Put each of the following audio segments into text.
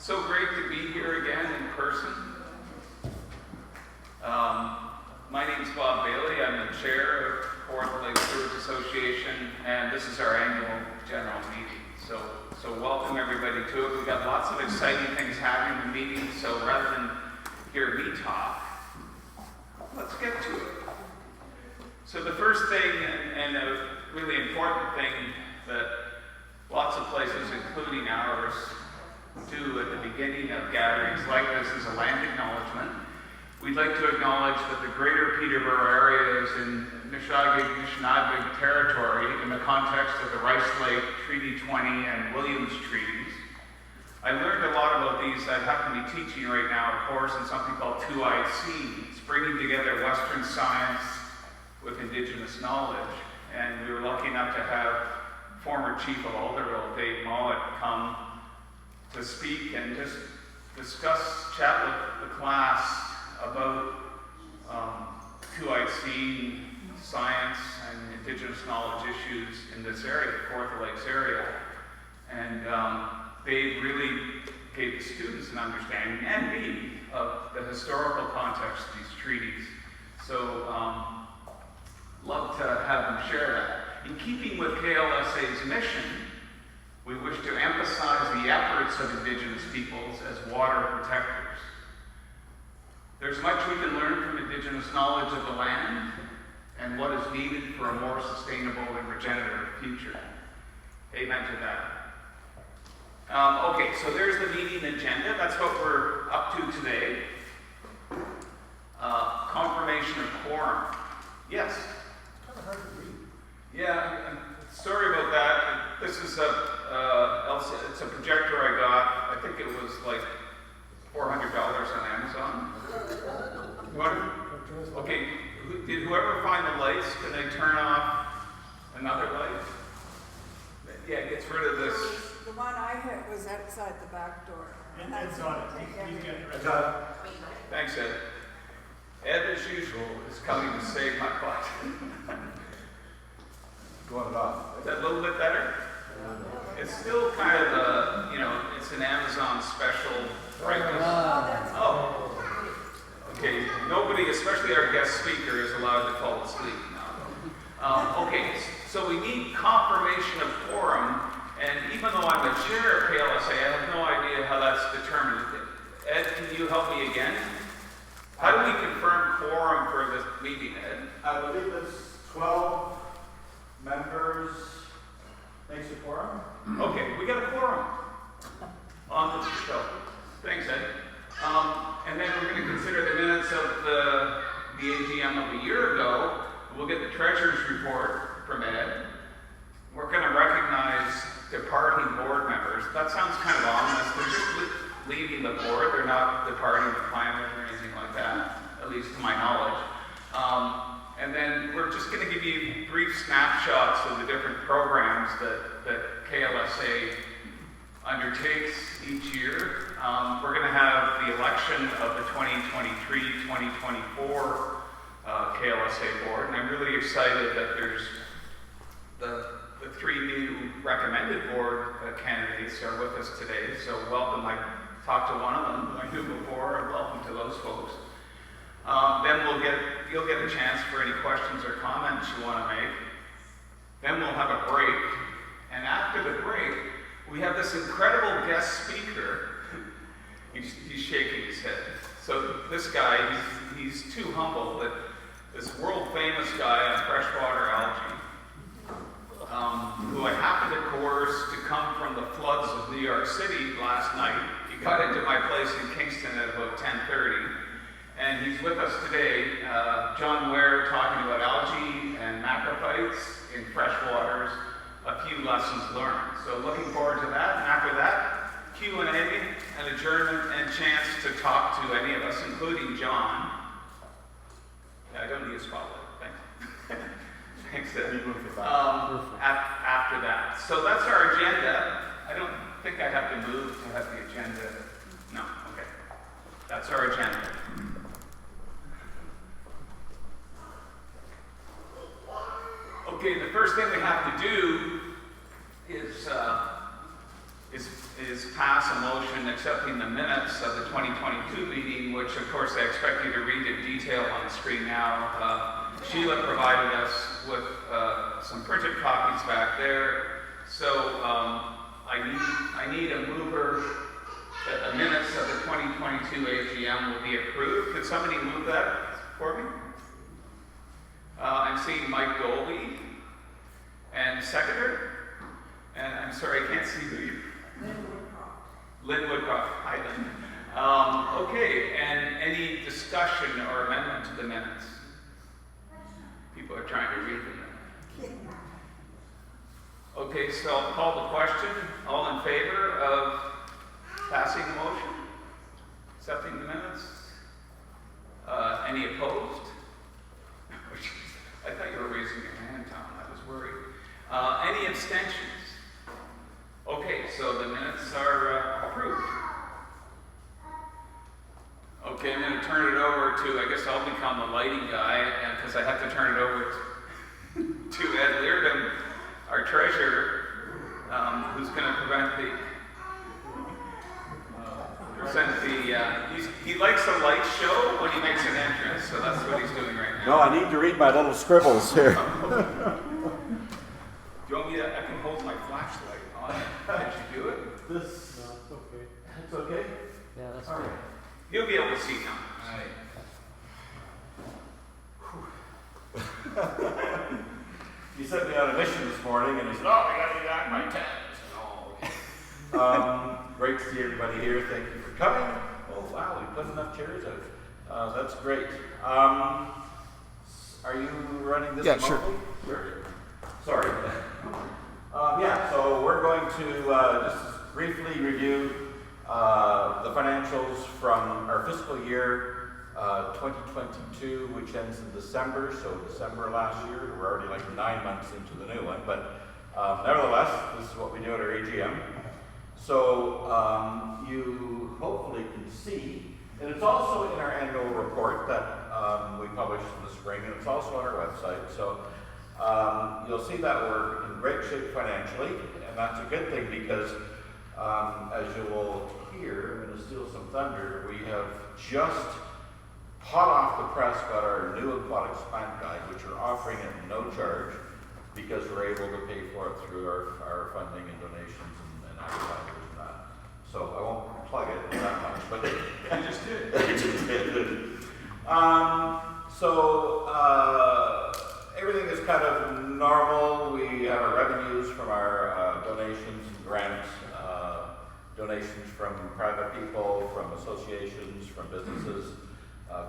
So great to be here again in person. My name's Bob Bailey. I'm the chair of Kawartha Lake Stewards Association, and this is our annual general meeting. So welcome everybody to it. We've got lots of exciting things happening in the meeting, so rather than hear me talk, let's get to it. So the first thing, and a really important thing that lots of places, including ours, do at the beginning of gatherings like this is a land acknowledgement. We'd like to acknowledge that the greater Peterborough area is in Nishnawbe territory in the context of the Rice Lake Treaty 20 and Williams treaties. I learned a lot about these. I happen to be teaching right now a course in something called 2IC. It's bringing together Western science with Indigenous knowledge. And we were lucky enough to have former Chief of Alderville, Dave Mollett, come to speak and just chat with the class about 2IC science and Indigenous knowledge issues in this area, the Kawartha Lakes area. And they really gave the students an understanding, and me, of the historical context of these treaties. So, love to have them share that. In keeping with KLSA's mission, we wish to emphasize the efforts of Indigenous peoples as water protectors. There's much we can learn from Indigenous knowledge of the land and what is needed for a more sustainable and regenerative future. Amen to that. Okay, so there's the meeting agenda. That's what we're up to today. Confirmation of quorum. Yes? Kind of hard to read. Yeah, I'm sorry about that. This is it's a projector I got. I think it was like $400 on Amazon. Okay, did whoever find the lights, can they turn off another light? Yeah, it gets rid of this. The one I hit was outside the back door. And Ed's on it. He's getting it. Thanks, Ed. Ed, as usual, is coming to save my butt. Going it off. Is that a little bit better? It's still kind of a, it's an Amazon special brightness. Oh. Okay, nobody, especially our guest speaker, is allowed to fall asleep now. Okay, so we need confirmation of quorum, and even though I'm the chair of KLSA, I have no idea how that's determined. Ed, can you help me again? How do we confirm quorum for this meeting, Ed? I believe it's 12 members makes a quorum. Okay, we got a quorum on the show. Thanks, Ed. And then we're going to consider the minutes of the AGM of a year ago. We'll get the treasurer's report from Ed. We're going to recognize departing board members. That sounds kind of ominous. They're just leaving the board. They're not departing the climate or anything like that, at least to my knowledge. And then we're just going to give you brief snapshots of the different programs that KLSA undertakes each year. We're going to have the election of the 2023-2024 KLSA board, and I'm really excited that there's the three new recommended board candidates are with us today. So welcome. I talked to one of them I knew before, and welcome to those folks. Then you'll get a chance for any questions or comments you want to make. Then we'll have a break, and after the break, we have this incredible guest speaker. He's shaking his head. So this guy, he's too humble, but this world-famous guy on freshwater algae, who I happened to coerce to come from the floods of New York City last night. He got into my place in Kingston at about 10:30, and he's with us today. John Ware talking about algae and macrophytes in freshwaters, a few lessons learned. So looking forward to that, and after that, Q&A, an adjournment, and chance to talk to any of us, including John. Yeah, I don't need a spotlight, thanks. Thanks, Ed. After that. So that's our agenda. I don't think I have to move to have the agenda. No, okay. That's our agenda. Okay, the first thing we have to do is pass a motion accepting accepting the minutes of the 2022 meeting, which of course I expect you to read in detail on the screen now. Sheila provided us with some printed copies back there. So I need a mover that the minutes of the 2022 AGM will be approved. Could somebody move that for me? I'm seeing Mike Dolby and seconder. And I'm sorry, I can't see who you. Lynn Woodcroft. Hi, Lynn. Okay, and any discussion or amendment to the minutes? People are trying to read them. Okay, so I'll call the question. All in favor of passing the motion? Accepting the minutes? Any opposed? I thought you were raising your hand, Tom. I was worried. Any abstentions? Okay, so the minutes are approved. Okay, I'm going to turn it over to, I guess I'll become the lighting guy, because I have to turn it over to Ed Leardom, our treasurer, who's going to he likes a light show when he makes an entrance, so that's what he's doing right now. No, I need to read my little scribbles here. Do you want me to, I can hold my flashlight on it. Did you do it? No, it's okay. It's okay? Yeah, that's All good. right. You'll be able to see now. He sent me on a mission this morning, and he said, "Oh, we got to be back by 10." I said, "Oh." Great to see everybody here. Thank you for coming. Oh wow, we put enough chairs out. That's great. Are you running this? Yeah, sure. Sure. Sorry. Yeah. So we're going to just briefly review the financials from our fiscal year 2022, which ends in December. So December last year, we're already like 9 months into the new one. But nevertheless, this is what we do at our AGM. So you hopefully can see, and it's also in our annual report that we published in the spring, and it's also on our website. So you'll see that we're in great shape financially, and that's a good thing because as you will hear, I'm going to steal some thunder, we have just hot off the press got our new aquatics plant guide, which we're offering at no charge because we're able to pay for it through our funding and donations and advertisers and that. So I won't plug it that much, but You just did. I just did. So everything is kind of normal. We have our revenues from our donations and grants, donations from private people, from associations, from businesses,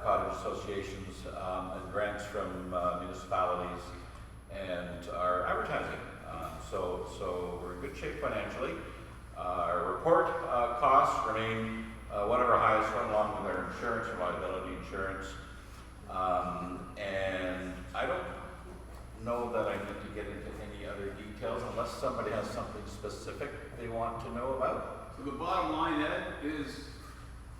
cottage associations, and grants from municipalities, and our advertising. So we're in good shape financially. Our report costs remain one of our highest, run along with our insurance and liability insurance. And I don't know that I need to get into any other details unless somebody has something specific they want to know about. So the bottom line, Ed, is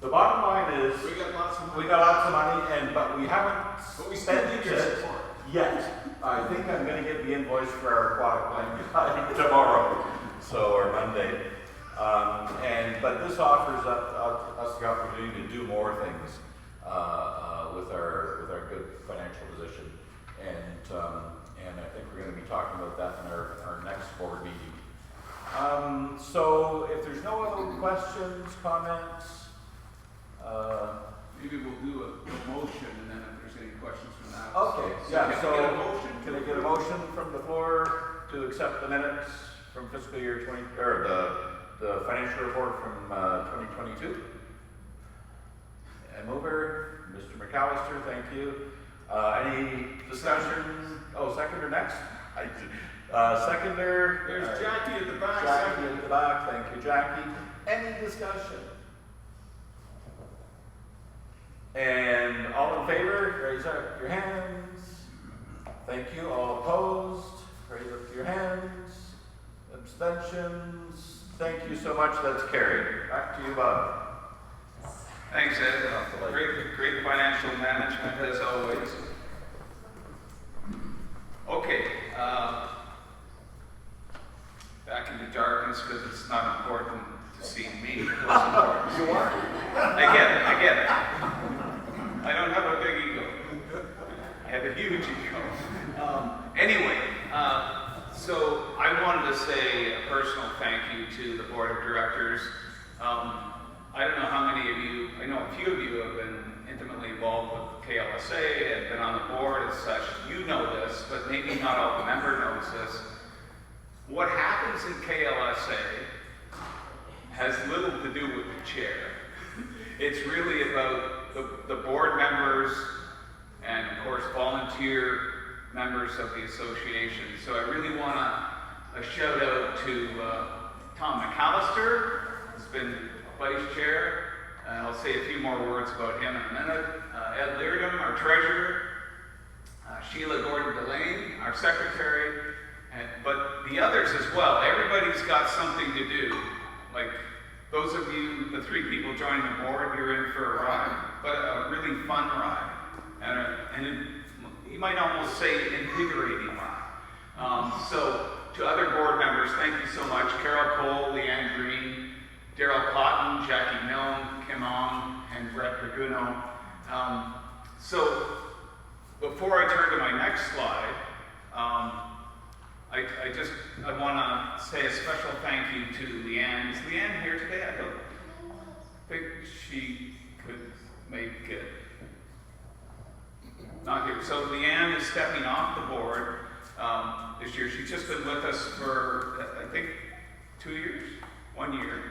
The bottom line is we got lots of money. we got lots of money, but we haven't But we still spent need your it support. yet. I think I'm going to get the invoice for our aquatic plant tomorrow, or Monday. But this offers us the opportunity to do more things with our good financial position, and I think we're going to be talking about that in our next board meeting. So if there's no other questions, comments. Maybe we'll do a motion, and then if there's any questions from that. Okay, yeah, Can so I get a motion? can I get a motion from the floor to accept the minutes from fiscal year 20, or the financial report from 2022? And mover, Mr. McAllister, thank you. Any discussion? Oh, seconder next? Seconder. There's Jackie at the back. Jackie at the back, thank you, Jackie. Any discussion? And all in favor, raise up your hands. Thank you. All opposed, raise up your hands. Abstentions. Thank you so much. That's carried. Back to you, Bob. Thanks, Ed. Great financial management as always. Okay, back into darkness because it's not important to see me. It wasn't yours. You are? I get it. I don't have a big ego. I have a huge ego. Anyway, so I wanted to say a personal thank you to the board of directors. I don't know how many of you, I know a few of you have been intimately involved with KLSA and been on the board and such. You know this, but maybe not all the member knows this. What happens in KLSA has little to do with the chair. It's really about the board members and, of course, volunteer members of the association. So I really want a shout out to Tom McAllister, who's been vice chair, and I'll say a few more words about him in a minute. Ed Leardom, our treasurer, Sheila Gordon-Delane, our secretary, but the others as well. Everybody's got something to do. Like those of you, the 3 people joining the board, you're in for a ride, but a really fun ride, and you might almost say invigorating ride. So to other board members, thank you so much. Carol Cole, Leanne Green, Daryl Cotton, Jackie Milne, Kim Ong, and Brett Draguno. So before I turn to my next slide, I want to say a special thank you to Leanne. Is Leanne here today? I don't think she could make it. Not here. So Leanne is stepping off the board this year. She's just been with us for, I think, 2 years, 1 year.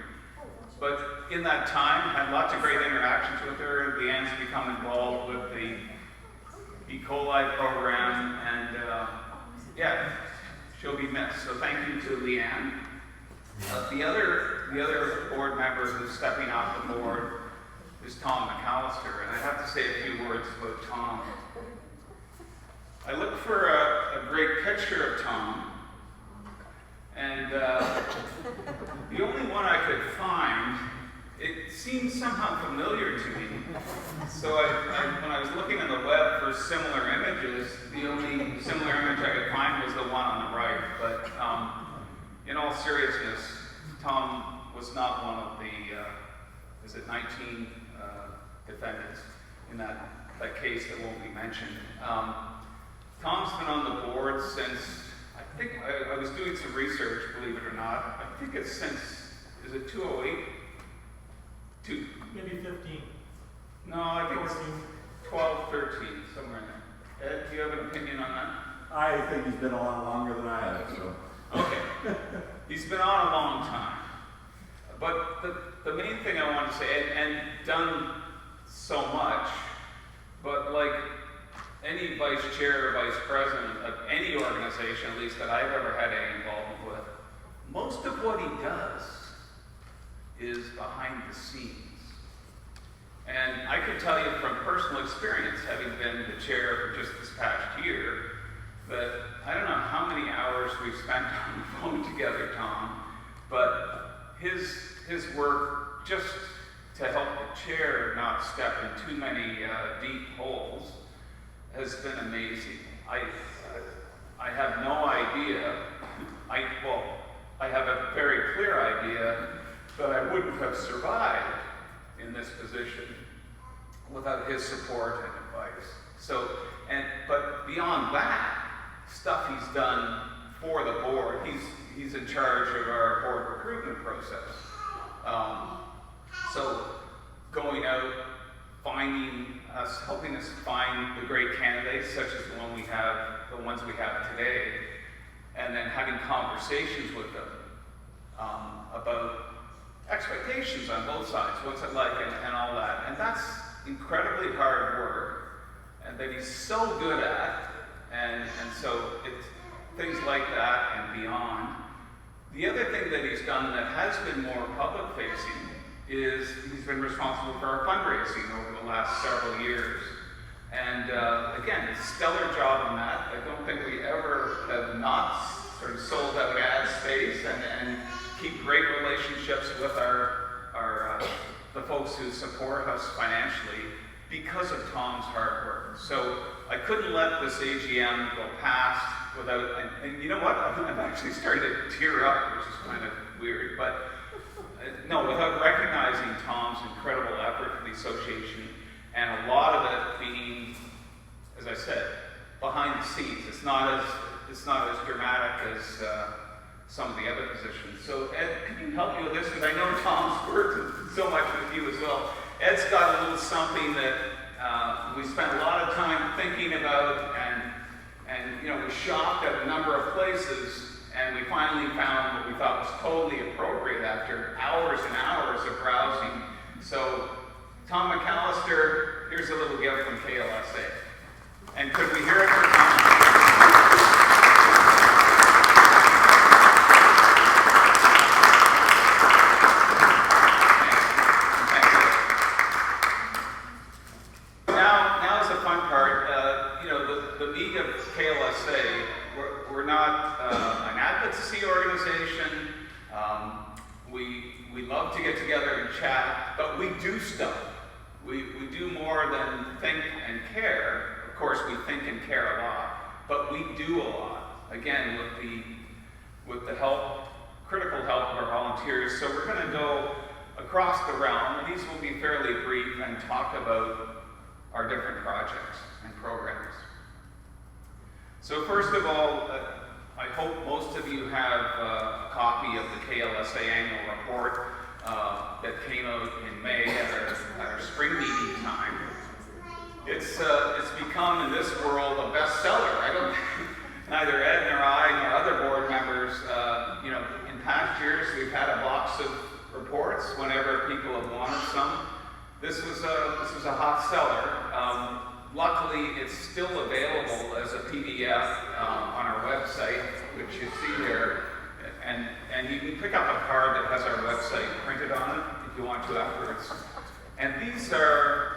But in that time, had lots of great interactions with her. Leanne's become involved with the E. coli program, and yeah, she'll be missed. So thank you to Leanne. The other board member who's stepping off the board is Tom McAllister, and I have to say a few words about Tom. I looked for a great picture of Tom, and the only one I could find, it seemed somehow familiar to me. So when I was looking on the web for similar images, the only similar image I could find was the one on the right. But in all seriousness, Tom was not one of the, 19 defendants in that case that won't be mentioned. Tom's been on the board since, I think, I was doing some research, believe it or not. I think it's since, is it 208? Maybe 15. No, I think it's 12, 13, somewhere in there. Ed, do you have an opinion on that? I think he's been on longer than I have, so. Okay. He's been on a long time. But the main thing I want to say, and done so much, but like any vice chair or vice president of any organization, at least that I've ever had any involvement with, most of what he does is behind the scenes. And I can tell you from personal experience, having been the chair for just this past year, that I don't know how many hours we've spent on the phone together, Tom, but his work just to help the chair not step in too many deep holes has been amazing. I have no idea. I have a very clear idea that I wouldn't have survived in this position without his support and advice. So, but beyond that, stuff he's done for the board, he's in charge of our board recruitment process. So going out, finding us, helping us find the great candidates, such as the ones we have today, and then having conversations with them about expectations on both sides, what's it like, and all that. And that's incredibly hard work, and that he's so good at, and so it's things like that and beyond. The other thing that he's done that has been more public-facing is he's been responsible for our fundraising over the last several years. And again, it's a stellar job on that. I don't think we ever have not sort of sold out ad space and keep great relationships with the folks who support us financially because of Tom's hard work. So I couldn't let this AGM go past without, and you know what? I'm actually starting to tear up, which is kind of weird, but without recognizing Tom's incredible effort for the association, and a lot of it being, as I said, behind the scenes. It's not as dramatic as some of the other positions. So Ed, can you help me with this? Because I know Tom's worked so much with you as well. Ed's got a little something that we spent a lot of time thinking about, and you know, we shopped at a number of places, and we finally found what we thought was totally appropriate after hours and hours of browsing. So, Tom McAllister, here's a little gift from KLSA. And could we hear it for Tom? Now's the fun part. You know, the meat of KLSA, we're not an advocacy organization. We love to get together and chat, but we do stuff. We do more than think and care. Of course, we think and care a lot, but we do a lot. Again, with the critical help of our volunteers. So we're going to go across the realm, and these will be fairly brief, and talk about our different projects and programs. So first of all, I hope most of you have a copy of the KLSA annual report that came out in May at our spring meeting time. It's become in this world a bestseller. Neither Ed nor I nor other board members, you know, in past years we've had a box of reports whenever people have wanted some. This was a hot seller. Luckily, it's still available as a PDF on our website, which you see there, and you can pick up a card that has our website printed on it if you want to afterwards. And these are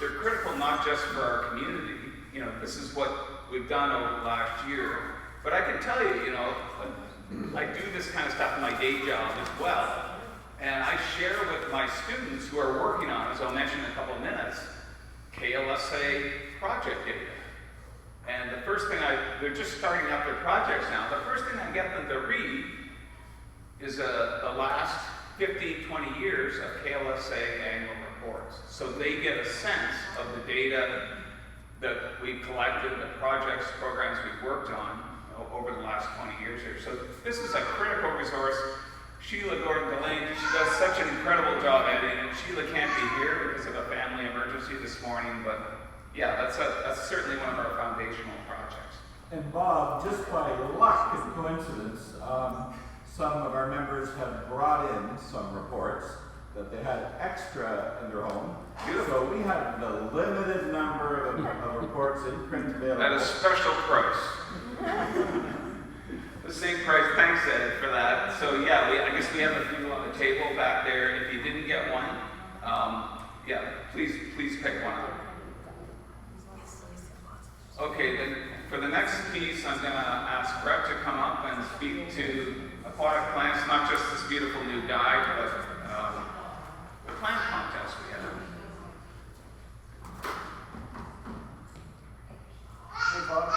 they're critical not just for our community. You know, this is what we've done over the last year. But I can tell you, you know, I do this kind of stuff in my day job as well. And I share with my students who are working on, as I'll mention in a couple of minutes, KLSA project data. And the first thing they're just starting out their projects now, the first thing I get them to read is the last 15, 20 years of KLSA annual reports. So they get a sense of the data that we've collected, the projects, programs we've worked on over the last 20 years here. So this is a critical resource. Sheila Gordon-Delane, she does such an incredible job editing, and Sheila can't be here because of a family emergency this morning, but yeah, that's certainly one of our foundational projects. And Bob, just by luck and coincidence, some of our members have brought in some reports that they had extra in their home. Beautiful. So we have the limited number of reports in print available. At a special price. The same price, thanks Ed for that. So yeah, I guess we have a few on the table back there. If you didn't get one, yeah, please pick one up. Okay, then for the next piece, I'm going to ask Brett to come up and speak to aquatic plants, not just this beautiful new guide, but the plant contest we had. Hey, Bob.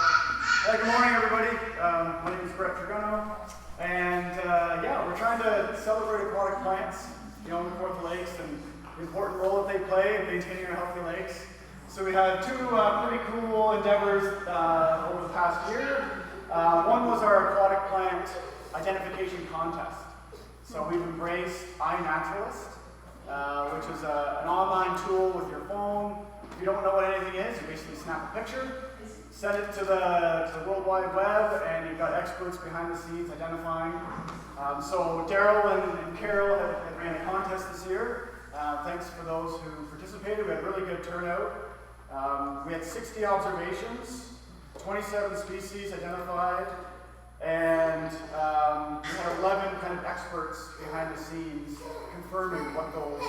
Good morning, everybody. My name is Brett Dragano, and yeah, we're trying to celebrate aquatic plants, you know, in the Kawartha Lakes and the important role that they play in maintaining our healthy lakes. So we had two pretty cool endeavors over the past year. One was our aquatic plant identification contest. So we've embraced iNaturalist, which is an online tool with your phone. If you don't know what anything is, you basically snap a picture, send it to the World Wide Web, and you've got experts behind the scenes identifying. So Daryl and Carol had ran a contest this year. Thanks for those who participated. We had a really good turnout. We had 60 observations, 27 species identified, and we had 11 kind of experts behind the scenes confirming what those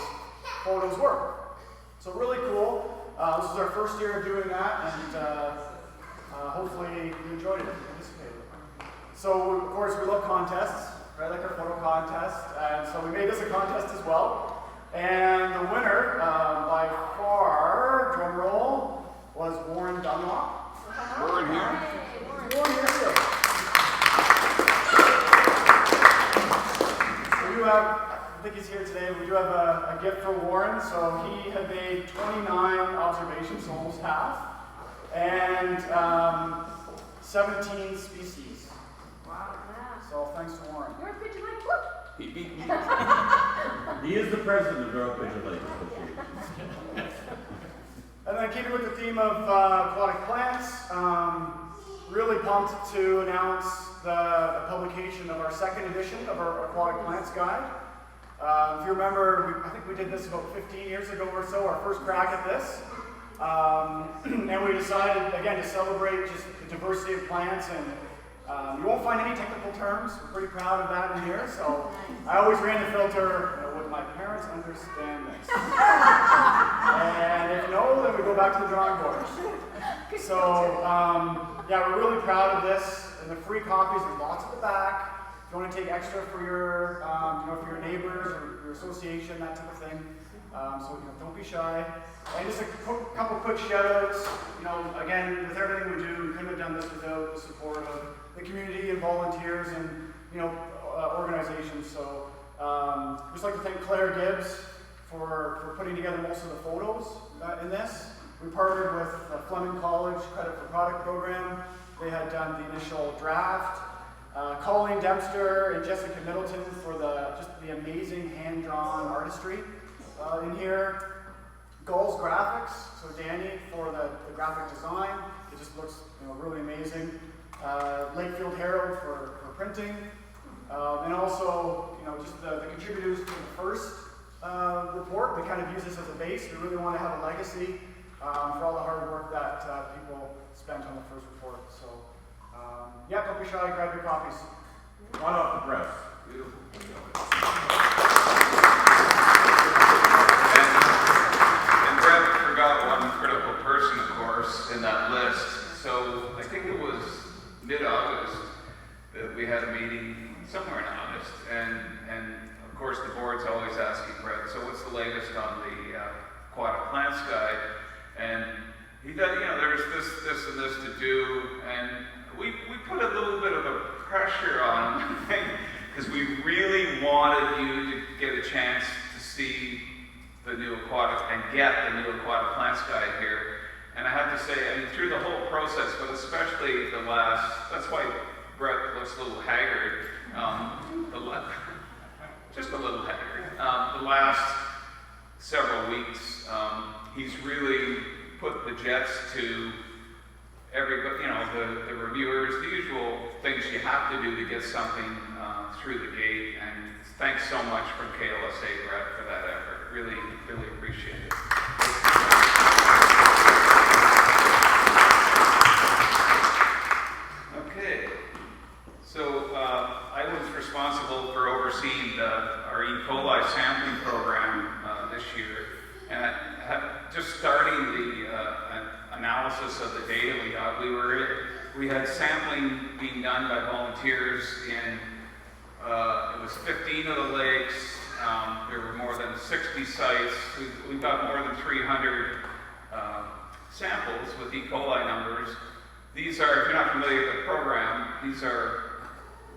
photos were. So really cool. This is our first year of doing that, and hopefully you enjoyed it and participated. So of course we love contests, right? Like our photo contest, and so we made this a contest as well. And the winner, by far, drum roll, was Warren Dunlop. Warren here. Warren here too. So you have think he's here today. We do have a gift for Warren. So he had made 29 observations, so almost half, and 17 species. Wow. So thanks to Warren. You're a pigeon like whoop. He is the president of Royal Pigeon Lake. And then keeping with the theme of aquatic plants, really pumped to announce the publication of our second edition of our aquatic plants guide. If you remember, I think we did this about 15 years ago or so, our first crack at this. And we decided, again, to celebrate just the diversity of plants, and you won't find any technical terms. We're pretty proud of that in here. So I always ran the filter, would my parents understand this? And if no, then we go back to the drawing board. So yeah, we're really proud of this. And the free copies, there's lots at the back. If you want to take extra for your, for your neighbors or your association, that type of thing. So don't be shy. And just a couple quick shout outs. Again, with everything we do, we couldn't have done this without the support of the community and volunteers and organizations. So just like to thank Claire Gibbs for putting together most of the photos in this. We partnered with Fleming College Credit for Product Program. They had done the initial draft. Colleen Dempster and Jessica Middleton for just the amazing hand-drawn artistry in here. Gulls Graphics, so Danny for the graphic design. It just looks really amazing. Lakefield Herald for printing. And also, just the contributors to the first report. We kind of use this as a base. We really want to have a legacy for all the hard work that people spent on the first report. So, yeah, don't be shy, grab your copies. Hot off the press. And Brett forgot one critical person, of course, in that list. So I think it was mid-August that we had a meeting, somewhere in August, and of course the board's always asking Brett, so what's the latest on the aquatic plants guide? And he thought, there's this and this to do, and we put a little bit of a pressure on because we really wanted you to get a chance to see the new aquatic and get the new aquatic plants guide here. And I have to say, through the whole process, but especially the last, that's why Brett looks a little haggard, just a little haggard. The last several weeks, he's really put the jets to everybody, the reviewers, the usual things you have to do to get something through the gate. And thanks so much from KLSA, Brett, for that effort. Really, really appreciate it. Okay, so I was responsible for overseeing our E. coli sampling program this year, and just starting the analysis of the data we got. We had sampling being done by volunteers in it was 15 of the lakes. There were more than 60 sites. We got more than 300 samples with E. coli numbers. These are, if you're not familiar with the program, these are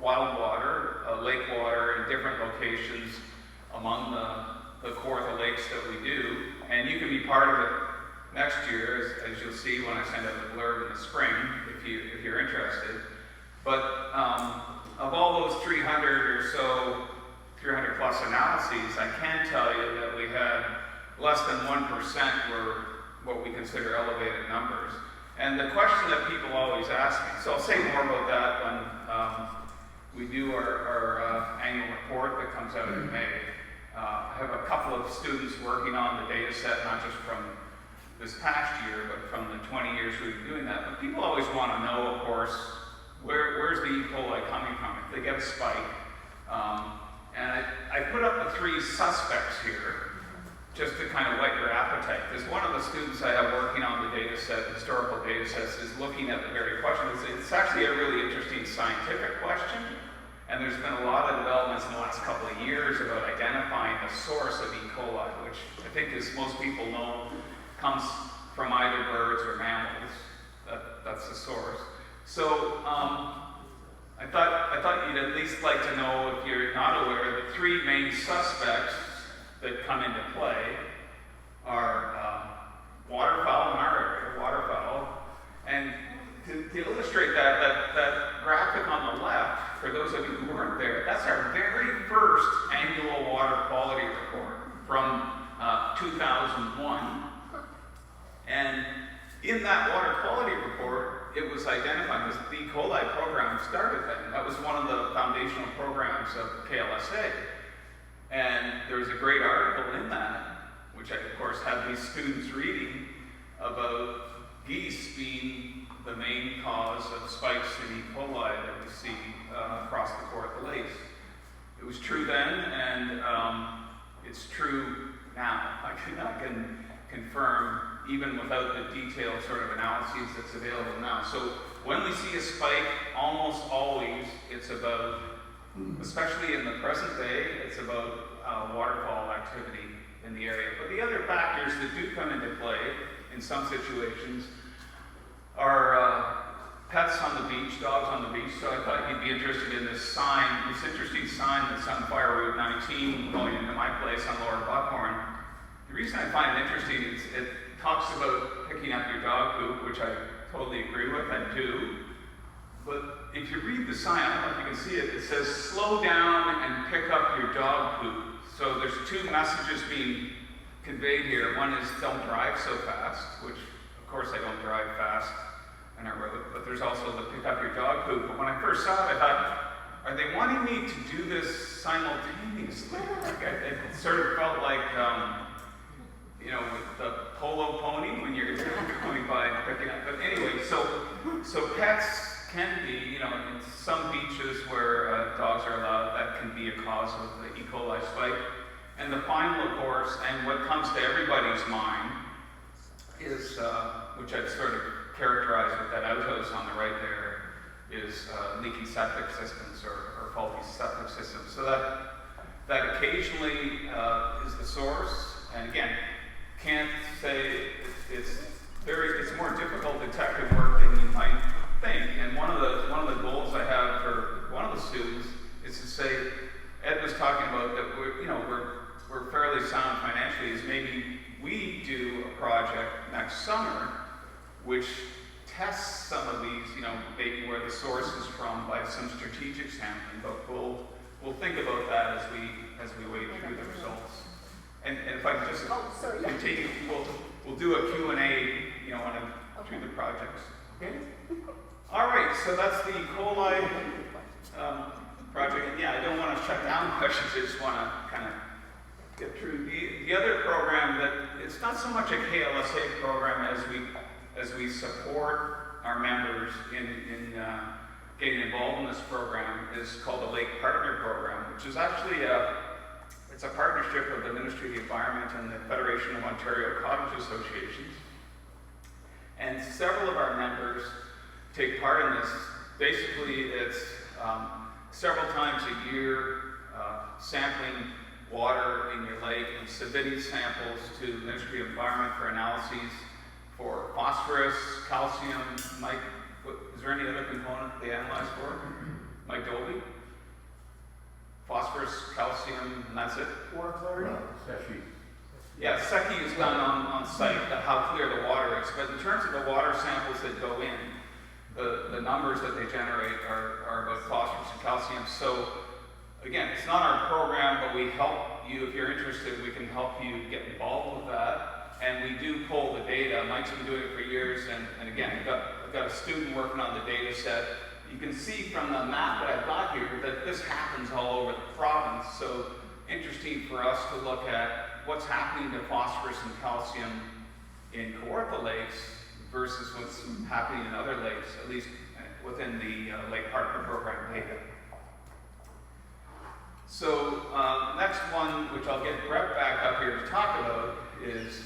wild water, lake water in different locations among the Kawartha lakes that we do. And you can be part of it next year, as you'll see when I send out the blurb in the spring, if you're interested. But of all those 300 or so, 300 plus analyses, I can tell you that we had less than 1% were what we consider elevated numbers. And the question that people always ask me, so I'll say more about that when we do our annual report that comes out in May. I have a couple of students working on the data set, not just from this past year, but from the 20 years we've been doing that. But people always want to know, of course, where's the E. coli coming from if they get a spike. And I put up the 3 suspects here, just to kind of whet your appetite. Because one of the students I have working on the data set, historical data sets, is looking at the very question. It's actually a really interesting scientific question, and there's been a lot of developments in the last couple of years about identifying the source of E. coli, which I think, as most people know, comes from either birds or mammals. That's the source. So I thought you'd at least like to know, if you're not aware, the three main suspects that come into play are waterfowl in our area, waterfowl, and to illustrate that graphic on the left, for those of you who weren't there, that's our very first annual water quality report from 2001. And in that water quality report, it was identified as the E. coli program started then. That was one of the foundational programs of KLSA. And there was a great article in that, which I, of course, had these students reading about geese being the main cause of spikes in E. coli that we see across the Kawartha Lakes. It was true then, and it's true now. I can confirm, even without the detailed sort of analyses that's available now. So when we see a spike, almost always it's about, especially in the present day, it's about waterfall activity in the area. But the other factors that do come into play in some situations are pets on the beach, dogs on the beach. So I thought you'd be interested in this sign, this interesting sign that's on Fire Route 19 going into my place on Lower Buckhorn. The reason I find it interesting is it talks about picking up your dog poop, which I totally agree with, I do. But if you read the sign, I don't know if you can see it, it says slow down and pick up your dog poop. So there's two messages being conveyed here. One is don't drive so fast, which of course I don't drive fast on our road, but there's also the pick up your dog poop. But when I first saw it, I thought, are they wanting me to do this simultaneously? Like it sort of felt like, you know, with the polo pony when you're going by and picking up. But anyway, so pets can be, you know, in some beaches where dogs are allowed, that can be a cause of the E. coli spike. And the final, of course, and what comes to everybody's mind is, which I've sort of characterized with that outhouse on the right there, is leaky septic systems or faulty septic systems. So that occasionally is the source. And again, can't say it's more difficult detective work than you might think. And one of the goals I have for one of the students is to say, Ed was talking about that we're fairly sound financially, is maybe we do a project next summer which tests some of these, you know, maybe where the source is from by some strategic sampling, but we'll think about that as we wade through the results. And if I could just continue, we'll do a Q&A, you know, through the projects. Okay? All right, so that's the E. coli project. And yeah, I don't want to shut down questions, I just want to kind of get through. The other program that, it's not so much a KLSA program as we support our members in getting involved in this program, is called the Lake Partner Program, which is actually it's a partnership of the Ministry of the Environment and the Federation of Ontario Cottage Associations. And several of our members take part in this. Basically, it's several times a year sampling water in your lake and submitting samples to the Ministry of Environment for analyses for phosphorus, calcium, Mike, is there any other component they analyze for? Mike Dolby? Phosphorus, calcium, and that's it? Water clarity? Yeah, SECI is done on site, how clear the water is. But in terms of the water samples that go in, the numbers that they generate are about phosphorus and calcium. So again, it's not our program, but we help you. If you're interested, we can help you get involved with that. And we do pull the data. Mike's been doing it for years. And again, I've got a student working on the data set. You can see from the map that I've got here that this happens all over the province. So interesting for us to look at what's happening to phosphorus and calcium in Kawartha lakes versus what's happening in other lakes, at least within the Lake Partner Program data. So next one, which I'll get Brett back up here to talk about, is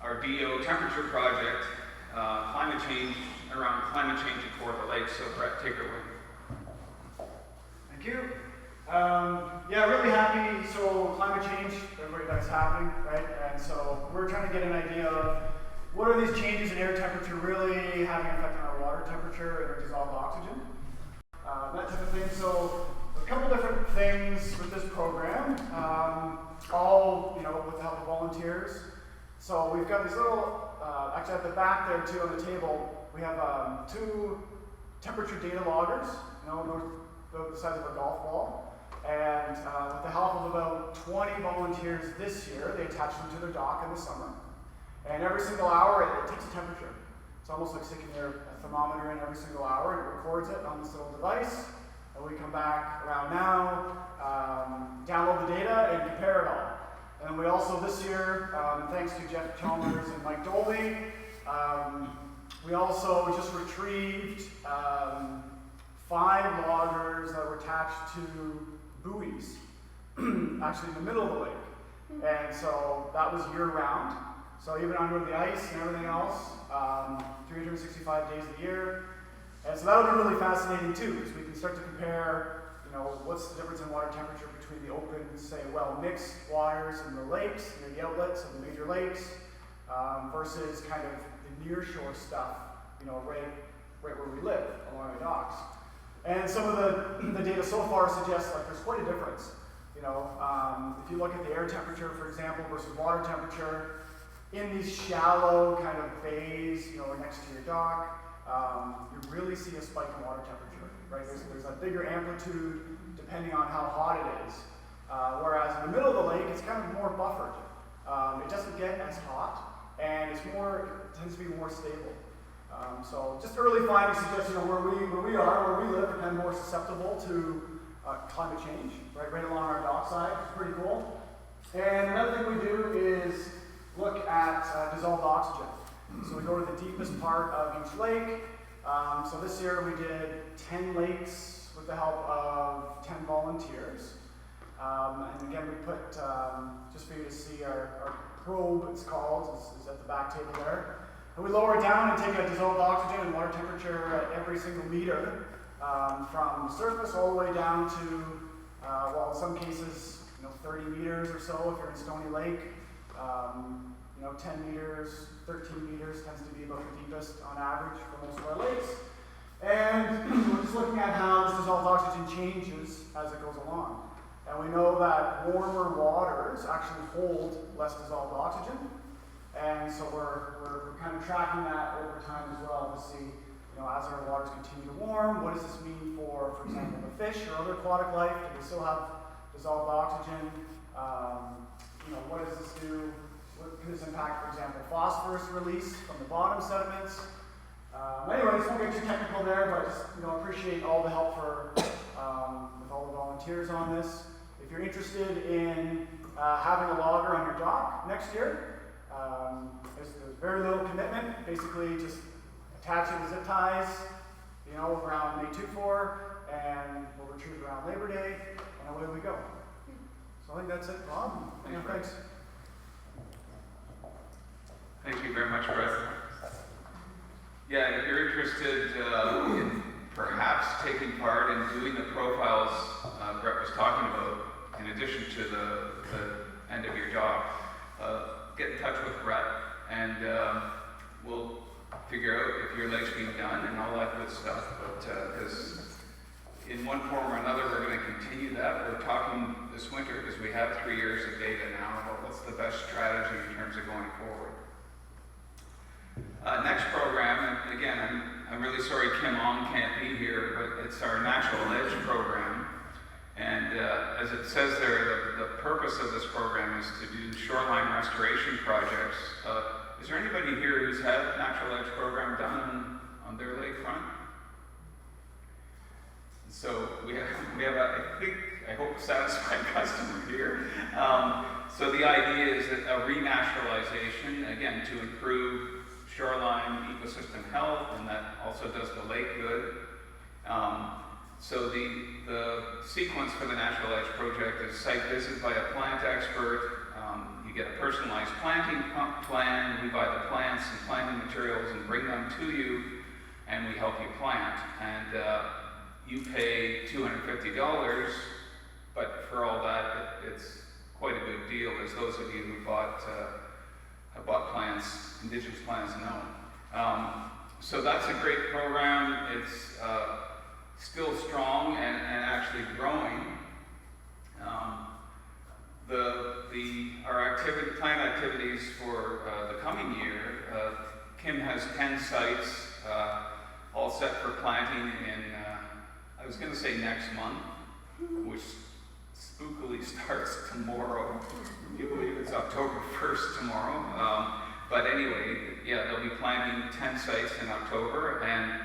our DO temperature project, climate change, around climate change at Kawartha Lakes. So Brett, take it away. Thank you. Yeah, really happy. So climate change, everybody, that's happening, right? And so we're trying to get an idea of what are these changes in air temperature really having an effect on our water temperature and our dissolved oxygen. that type of thing. So a couple different things with this program, all with the help of volunteers. So we've got these little, actually at the back there too on the table, we have 2 temperature data loggers, the size of a golf ball. And with the help of about 20 volunteers this year, they attach them to their dock in the summer. And every single hour, it takes a temperature. It's almost like sticking a thermometer in every single hour, and it records it on this little device. And we come back around now, download the data, and compare it all. And we also, this year, thanks to Jeff Chalmers and Mike Dolby, we also just retrieved 5 loggers that were attached to buoys, actually in the middle of the lake. And so that was year-round. So even under the ice and everything else, 365 days a year. And so that'll be really fascinating too, because we can start to compare, what's the difference in water temperature between the open, say, well-mixed waters in the lakes, near the outlets of the major lakes, versus kind of the near-shore stuff, right where we live, along the docks. And some of the data so far suggests like there's quite a difference. If you look at the air temperature, for example, versus water temperature, in these shallow kind of bays, next to your dock, you really see a spike in water temperature, right? There's a bigger amplitude depending on how hot it is. Whereas in the middle of the lake, it's kind of more buffered. It doesn't get as hot, and it tends to be more stable. So just early findings suggest, where we live, are kind of more susceptible to climate change, right along our dockside. It's pretty cool. And another thing we do is look at dissolved oxygen. So we go to the deepest part of each lake. So this year we did 10 lakes with the help of 10 volunteers. And again, we put, just for you to see, our probe, it's called, is at the back table there. And we lower it down and take a dissolved oxygen and water temperature at every single meter, from the surface all the way down to, in some cases, 30 meters or so if you're in Stony Lake. 10 meters, 13 meters tends to be about the deepest on average for most of our lakes. And we're just looking at how this dissolved oxygen changes as it goes along. And we know that warmer waters actually hold less dissolved oxygen. And so we're kind of tracking that over time as well to see, as our waters continue to warm, what does this mean for example, the fish or other aquatic life? Do they still have dissolved oxygen? What does this do? What can this impact, for example, phosphorus release from the bottom sediments? Anyways, won't get too technical there, but just appreciate all the help with all the volunteers on this. If you're interested in having a logger on your dock next year, there's very little commitment. Basically, just attach it with zip ties, around May 2-4, and we'll retrieve around Labor Day, and away we go. So I think that's it, Bob. Thanks. Thank you very much, Brett. Yeah, if you're interested in perhaps taking part in doing the profiles Brett was talking about, in addition to the end of your job, get in touch with Brett, and we'll figure out if your leg's being done and all that good stuff. But because in one form or another, we're going to continue that. We're talking this winter because we have 3 years of data now about what's the best strategy in terms of going forward. Next program, and again, I'm really sorry Kim Ong can't be here, but it's our Natural Edge program. And as it says there, the purpose of this program is to do shoreline restoration projects. Is there anybody here who's had a Natural Edge program done on their lakefront? So we have I hope, satisfied customer here. So the idea is that a renaturalization, again, to improve shoreline ecosystem health, and that also does the lake good. So the sequence for the Natural Edge project is site visit by a plant expert. You get a personalized planting plan. We buy the plants and planting materials and bring them to you, and we help you plant. And you pay $250, but for all that, it's quite a good deal, as those of you who have bought plants, indigenous plants, know. So that's a great program. It's still strong and actually growing. Our planned activities for the coming year, Kim has 10 sites all set for planting in, I was going to say next month, which spookily starts tomorrow. Can you believe it's October 1st tomorrow? But anyway, yeah, they'll be planting 10 sites in October, and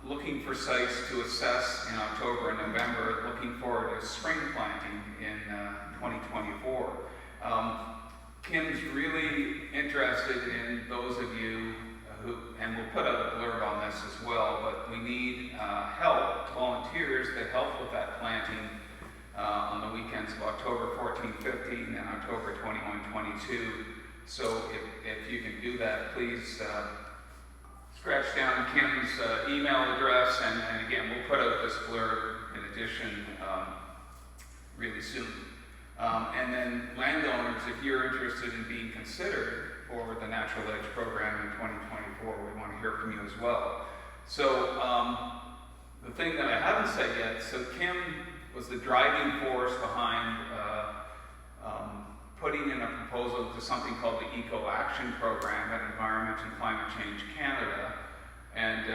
looking for sites to assess in October and November, looking forward to spring planting in 2024. Kim's really interested in those of you who, and we'll put out a blurb on this as well, but we need help, volunteers that help with that planting on the weekends of October 14, 15, and October 21, 22. So if you can do that, please scratch down Kim's email address, and again, we'll put out this blurb in addition really soon. And then landowners, if you're interested in being considered for the Natural Edge program in 2024, we want to hear from you as well. So the thing that I haven't said yet, so Kim was the driving force behind putting in a proposal to something called the Eco Action Program at Environment and Climate Change Canada. And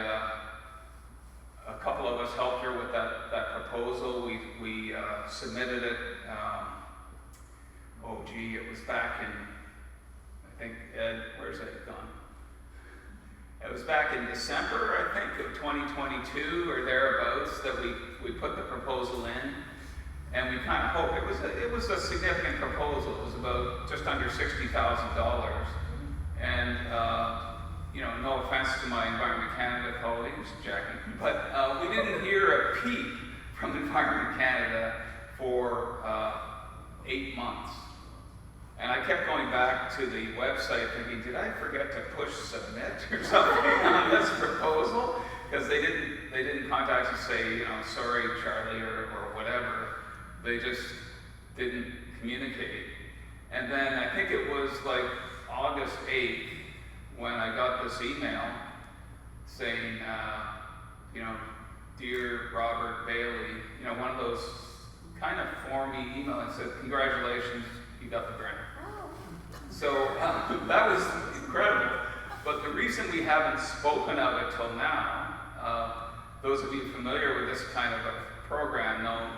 a couple of us helped her with that proposal. We submitted it, it was back in, I think, Ed, where's Ed gone? It was back in December, I think, of 2022 or thereabouts that we put the proposal in. And we kind of hoped, it was a significant proposal. It was about just under $60,000. And, no offense to my Environment Canada colleagues, Jackie, but we didn't hear a peep from Environment Canada for 8 months. And I kept going back to the website thinking, did I forget to push submit or something on this proposal? Because they didn't contact us and say, sorry, Charlie, or whatever. They just didn't communicate. And then I think it was like August 8th when I got this email saying, dear Robert Bailey, one of those kind of formy emails that said, congratulations, you got the grant. So that was incredible. But the reason we haven't spoken of it till now, those of you familiar with this kind of a program know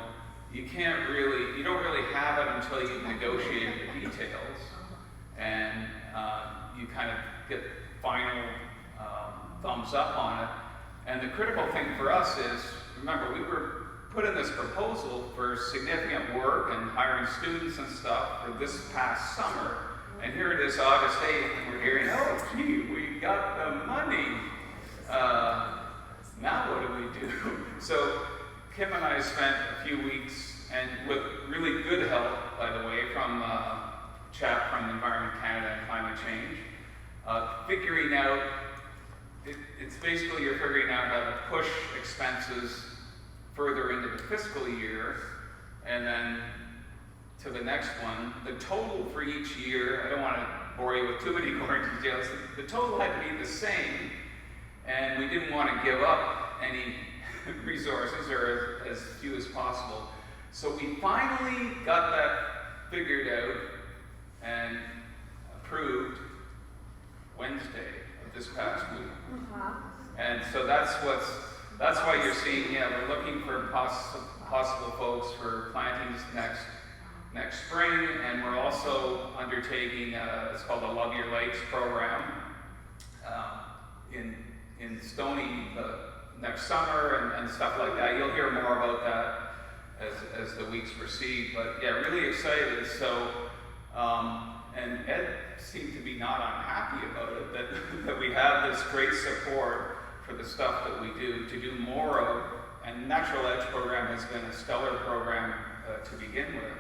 you don't really have it until you've negotiated the details, and you kind of get final thumbs up on it. And the critical thing for us is, remember, we were put in this proposal for significant work and hiring students and stuff for this past summer, and here it is August 8th, and we're hearing, oh gee, we got the money. Now what do we do? So Kim and I spent a few weeks, and with really good help, by the way, from a chap from Environment Canada and Climate Change, figuring out, it's basically you're figuring out how to push expenses further into the fiscal year, and then to the next one. The total for each year, I don't want to bore you with too many more details, the total had to be the same, and we didn't want to give up any resources, or as few as possible. So we finally got that figured out and approved Wednesday of this past week. And so that's why you're seeing, we're looking for possible folks for plantings next spring, and we're also undertaking, it's called the Love Your Lakes program in Stony next summer and stuff like that. You'll hear more about that as the weeks proceed, but yeah, really excited. So, and Ed seemed to be not unhappy about it, that we have this great support for the stuff that we do, to do more of, and Natural Edge program has been a stellar program to begin with,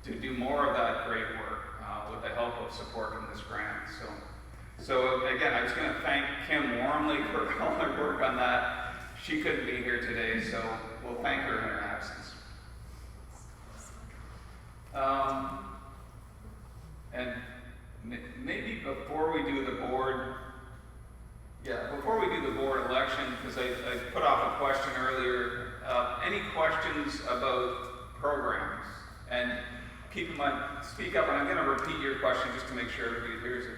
to do more of that great work with the help of support from this grant. So again, I was going to thank Kim warmly for all her work on that. She couldn't be here today, so we'll thank her in her absence. And maybe before we do the board election, because I put off a question earlier any questions about programs? And keep in mind, speak up, and I'm going to repeat your question just to make sure everybody hears it.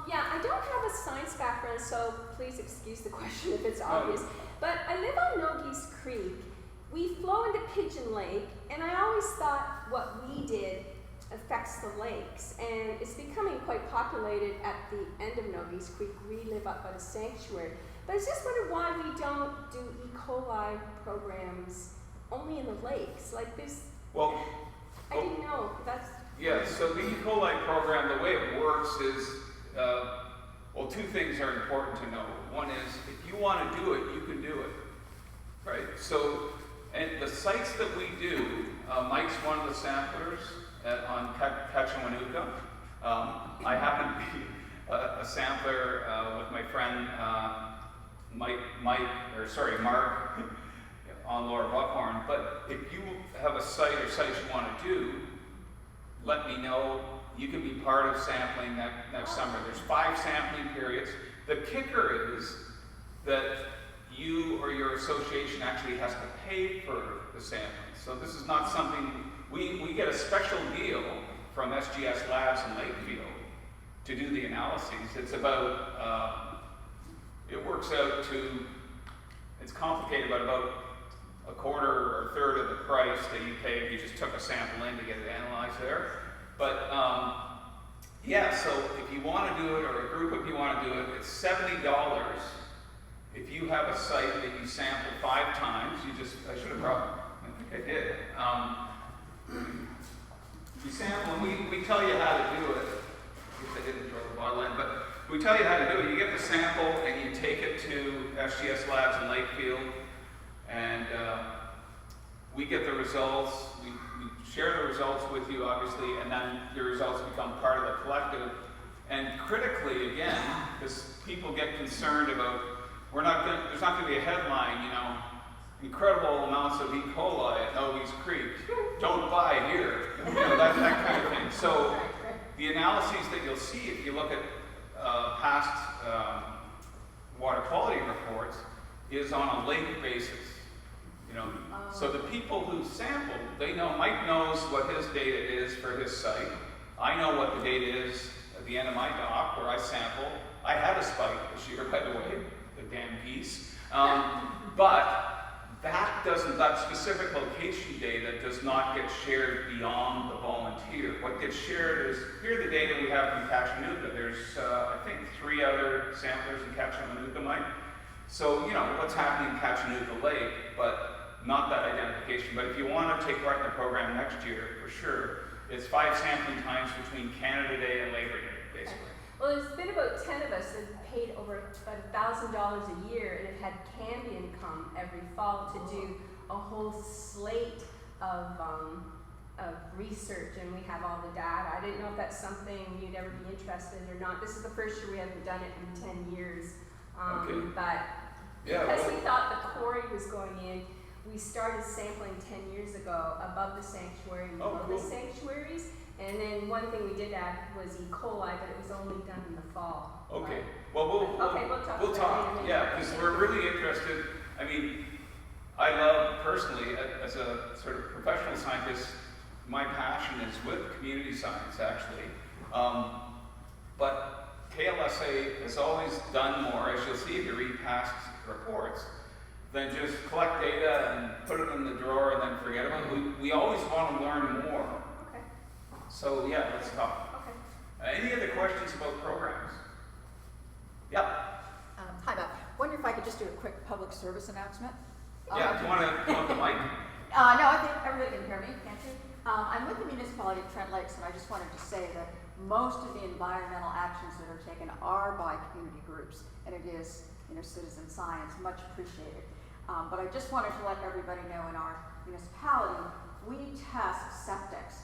Yeah, I don't have a science background, so please excuse the question if it's obvious. But I live on Nogies Creek. We flow into Pigeon Lake, and I always thought what we did affects the lakes, and it's becoming quite populated at the end of Nogies Creek. We live up by the sanctuary. But I just wondered why we don't do E. coli programs only in the lakes. Like this, Well, I didn't know. That's yeah, so the E. coli program, the way it works is, well, two things are important to know. One is, if you want to do it, you can do it, right? So, and the sites that we do, Mike's one of the samplers on Kachawanuka. I happen to be a sampler with my friend Mark on Lower Buckhorn. But if you have a site or sites you want to do, let me know. You can be part of sampling next summer. There's 5 sampling periods. The kicker is that you or your association actually has to pay for the sampling. So this is not something, we get a special deal from SGS Labs in Lakefield to do the analyses. It's about, it works out to, it's complicated, but about a quarter or a third of the price that you pay if you just took a sample in to get it analyzed there. But yeah, so if you want to do it, or a group of you want to do it, it's $70. If you have a site that you sample 5 times, you just, I should have brought, I think I did. You sample, and we tell you how to do it. I guess I didn't throw the bottle in, but we tell you how to do it. You get the sample and you take it to SGS Labs in Lakefield, and we get the results. We share the results with you, obviously, and then your results become part of the collective. And critically, again, because people get concerned about, there's not going to be a headline, you know, incredible amounts of E. coli at Nogies Creek, don't buy here, you know, that kind of thing. So the analyses that you'll see if you look at past water quality reports is on a lake basis. You know, so the people who sampled, they know, Mike knows what his data is for his site. I know what the data is at the end of my dock where I sample. I had a spike this year, by the way, the damn piece. But that specific location data does not get shared beyond the volunteer. What gets shared is, here are the data we have from Kachanuka. There's, I think, 3 other samplers in Kachanuka, Mike. So, you know, what's happening in Kachanuka Lake, but not that identification. But if you want to take part in the program next year, for sure, it's 5 sampling times between Canada Day and Labor Day, basically. Well, there's been about 10 of us that paid over about $1,000 a year and have had Cambion come every fall to do a whole slate of research, and we have all the data. I didn't know if that's something you'd ever be interested in or not. This is the first year we haven't done it in 10 years. Okay. But Yeah, because well, we thought the quarry was going in, we started sampling 10 years ago above the sanctuary and below the sanctuaries. And then one thing we did add was E. coli, but it was only done in the fall. okay. Right? Well, we'll We'll talk. talk. Yeah, because we're really interested. I mean, I love personally, as a sort of professional scientist, my passion is with community science, actually. But KLSA has always done more, as you'll see if you read past reports, than just collect data and put it in the drawer and then forget about it. We always want to learn more. Okay. So yeah, let's talk. Okay. Any other questions about programs? Yeah. Hi, Bob. Wonder if I could just do a quick public service announcement? Yeah, do you want to come up the mic? No, I think everybody can hear me, can't you? I'm with the municipality of Trent Lakes, and I just wanted to say that most of the environmental actions that are taken are by community groups, and it is, citizen science, much appreciated. But I just wanted to let everybody know in our municipality, we test septics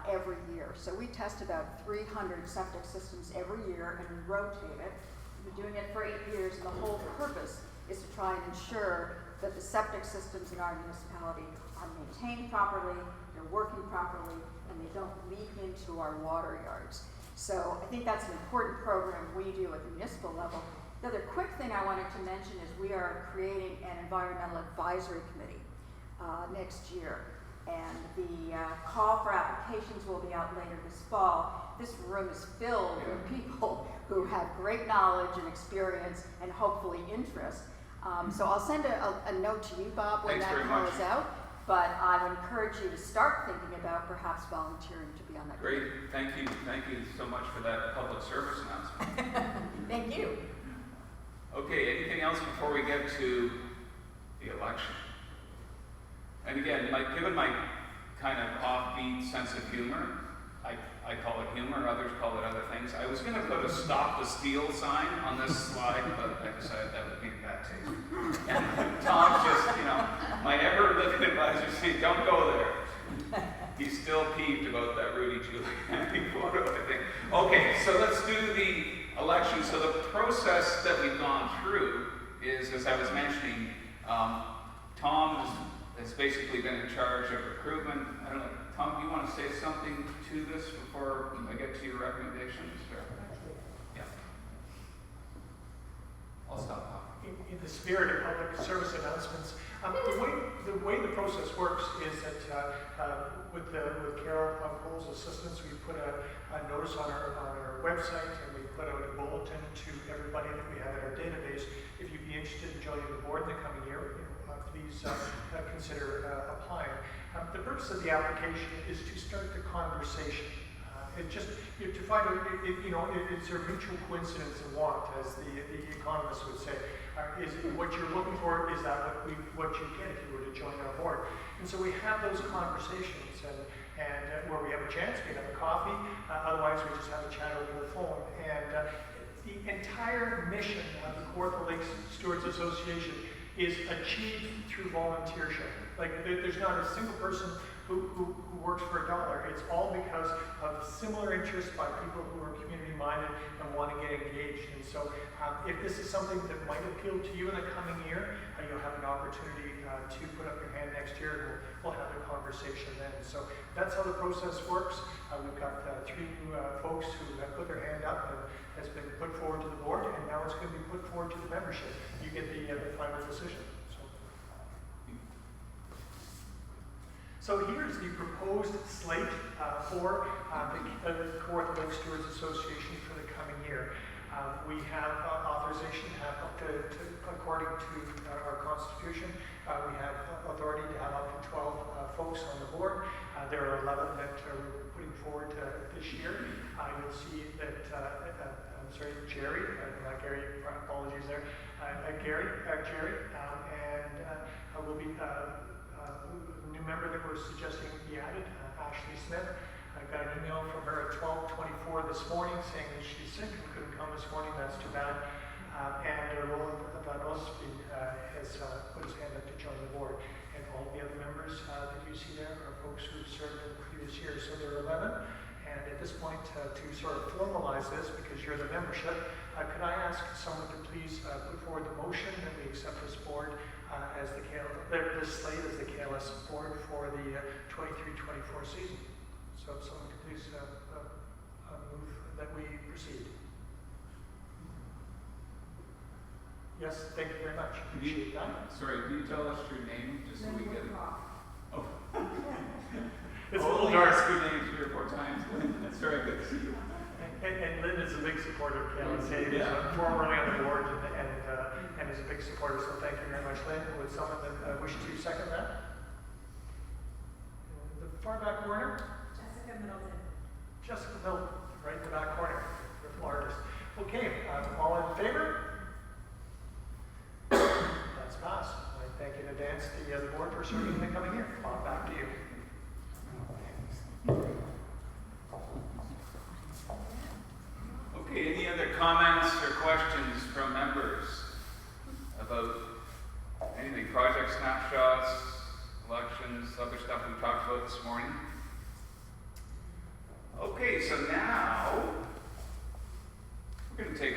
every year. So we test about 300 septic systems every year, and we rotate it. We've been doing it for 8 years, and the whole purpose is to try and ensure that the septic systems in our municipality are maintained properly, they're working properly, and they don't leak into our water yards. So I think that's an important program we do at the municipal level. The other quick thing I wanted to mention is we are creating an environmental advisory committee. next year. And the call for applications will be out later this fall. This room is filled with people who have great knowledge and experience and hopefully interest. So I'll send a note to you, Bob, when Thanks that very call much. is out. But I would encourage you to start thinking about perhaps volunteering to be on that Great, committee. thank you so much for that public service announcement. Thank you. Okay, anything else before we get to the election? And again, given my kind of offbeat sense of humor, I call it humor, others call it other things. I was going to put a "Stop the Steal" sign on this slide, but I decided that would be in bad taste. And Tom's just, my ever-living advisor saying, don't go there. He's still peeved about that Rudy Giuliani photo, I think. Okay, so let's do the election. So the process that we've gone through is, as I was mentioning, Tom has basically been in charge of recruitment. I don't know, Tom, do you want to say something to this before I get to your recommendations? Or? Yeah. I'll stop talking. In the spirit of public service announcements, the way the process works is that with Carol Cole's assistance, we put a notice on our website, and we put out a bulletin to everybody that we have in our database. If you'd be interested in joining the board in the coming year, please consider applying. The purpose of the application is to start the conversation. It's just to find out if it's a mutual coincidence and want, as the economists would say. Is what you're looking for, is that what you get if you were to join our board? And so we have those conversations, and where we have a chance, we have a coffee. Otherwise, we just have a chat over the phone. And the entire mission of the Kawartha Lakes Stewards Association is achieved through volunteership. Like, there's not a single person who works for $1. It's all because of similar interests by people who are community-minded and want to get engaged. And so if this is something that might appeal to you in the coming year, you'll have an opportunity to put up your hand next year, and we'll have a conversation then. So that's how the process works. We've got 3 new folks who have put their hand up and has been put forward to the board, and now it's going to be put forward to the membership. You get the final decision. So here's the proposed slate for the Kawartha Lakes Stewards Association for the coming year. We have authorization to have up to according to our Constitution, we have authority to have up to 12 folks on the board. There are 11 that we're putting forward this year. You'll see that, Jerry, not Gary, apologies there, Jerry, and will be new member that we're suggesting be added, Ashley Smith. I got an email from her at 12:24 this morning saying that she's sick and couldn't come this morning. That's too bad. And Roland Van Osby has put his hand up to join the board. And all the other members that you see there are folks who've served in the previous year. So there are 11. And at this point, to sort of formalize this, because you're the membership, could I ask someone to please put forward the motion that we accept this board as this slate as the KLSA board for the 23-24 season. So if someone could please move that we proceed. Yes, thank you very much. Appreciate that. Sorry, can you tell us your name just so we get it? Oh. It's a Only little dark. asked your name 3 or 4 times. That's very good to see you. And Lynn is a big supporter of KLSA. Yeah. Formerly on the board and is a big supporter, so thank you very much, Lynn. Would someone that wish to second that? The far back corner? Jessica Middleton. Jessica Middleton, right in the back corner, the artist. Okay, all in favor? That's passed. I thank in advance the board for serving in the coming year. Bob, back to you. Okay, any other comments or questions from members about anything, project snapshots, elections, other stuff we talked about this morning? Okay, so now we're going to take